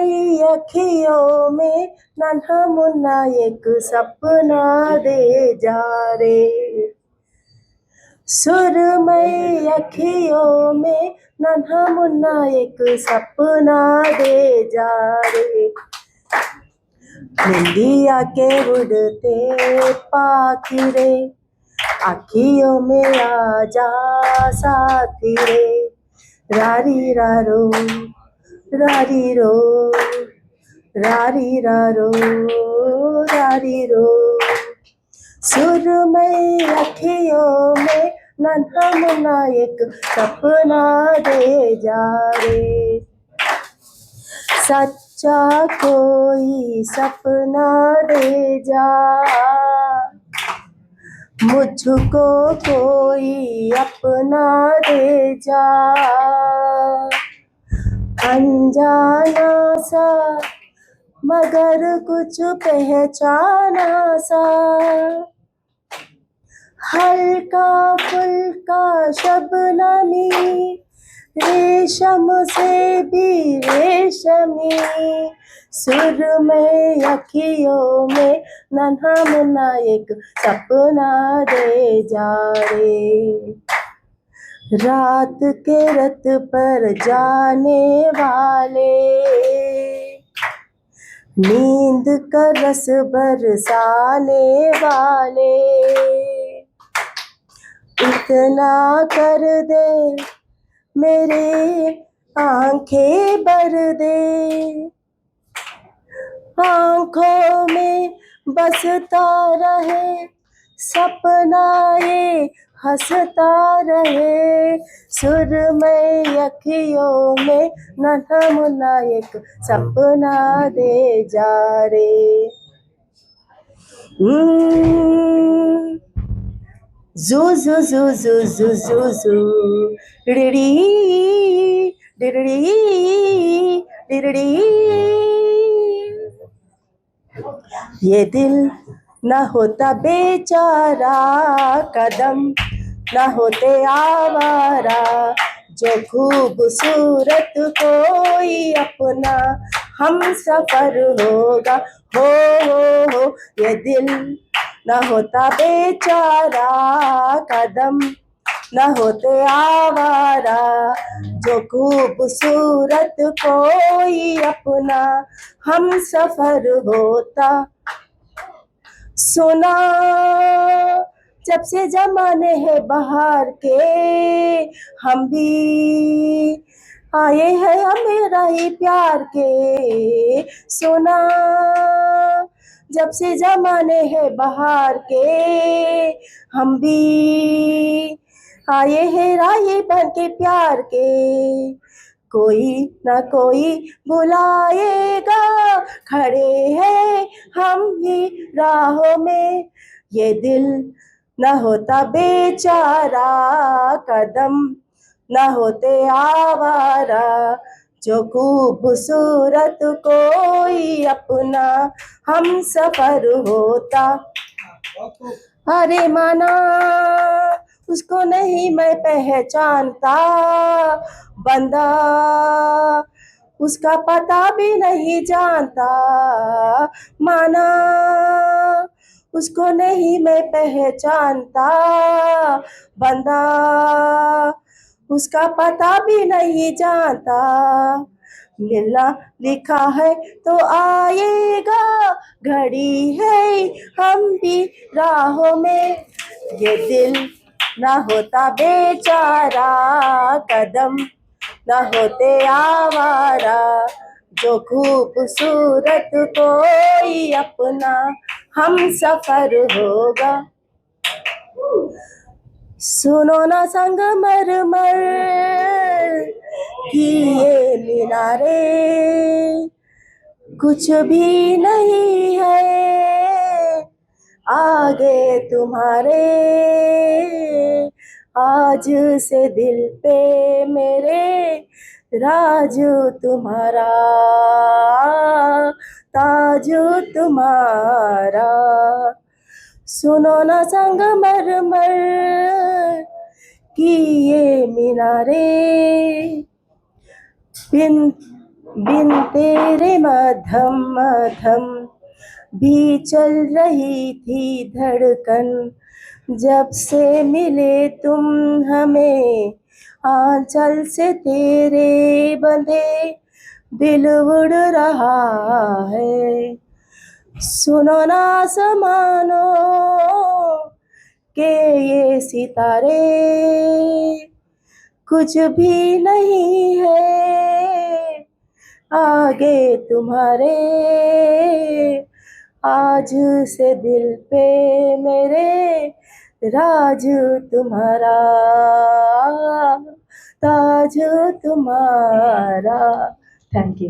सुरमई अखियों में नन्हा मुन्ना एक सपना दे जा रे। सुरमई अखियों में नन्हा मुन्ना एक सपना दे जा रे। निंदिया के उड़ते पाखी रे, अखियों में आजा साथी रे। रारी रारो रारी रो, रारी रारो रारी रो। सुरमई अखियों में नन्हा मुन्ना एक सपना दे जा रे। सच्चा कोई सपना दे जा, मुझको कोई अपना दे जा। अनजाना सा मगर कुछ पहचाना सा, हल्का फुल्का शबनमी, रेशम से भी रेशमी। सुरमई अखियों में नन्हा मुन्ना एक सपना दे जा रे। रात के रथ पर जाने वाले, नींद का रस बरसाने वाले, इतना कर दे मेरे आंखें भर दे। आंखों में बसता रहे सपना ये हंसता रहे। सुरमई अखियों में नन्हा मुन्ना एक सपना दे जा रे। जू जू जू जू जू जू जू, डिडडी डिडडी डिडडी। ये दिल न होता बेचारा, कदम न होते आवारा, जो खूबसूरत कोई अपना हम सफर होगा। हो ये दिल न होता बेचारा, कदम न होते आवारा, जो खूबसूरत कोई अपना हम सफर होता। सुना जब से जमाने हैं बाहर के, हम भी आए हैं हमेरा ही प्यार के। सुना जब से जमाने हैं बाहर के, हम भी आए हैं राही बन के प्यार के। कोई ना कोई बुलाएगा, खड़े हैं हम ही राहों में। ये दिल न होता बेचारा, कदम न होते आवारा, जो खूबसूरत कोई अपना हम सफर होता। अरे माना उसको नहीं मैं पहचानता, बंदा उसका पता भी नहीं जानता। माना उसको नहीं मैं पहचानता, बंदा उसका पता भी नहीं जानता। मिलना लिखा है तो आएगा, घड़ी है हम भी राहों में। ये दिल ना होता बेचारा, कदम ना होते आवारा, जो खूबसूरत कोई अपना हम सफर होगा। सुनो ना संगमरमर की ये मीनारे, कुछ भी नहीं है आगे तुम्हारे। आज से दिल पे मेरे राज तुम्हारा, ताज तुम्हारा। सुनो ना संगमरमर की ये मीनारे, बिन बिन तेरे मधम मधम भी चल रही थी धड़कन। जब से मिले तुम हमें आंचल से तेरे बंधे दिल उड़ रहा है। सुनो ना समानो के ये सितारे कुछ भी नहीं है आगे तुम्हारे। आज से दिल पे मेरे राज तुम्हारा, ताज तुम्हारा। Thank you.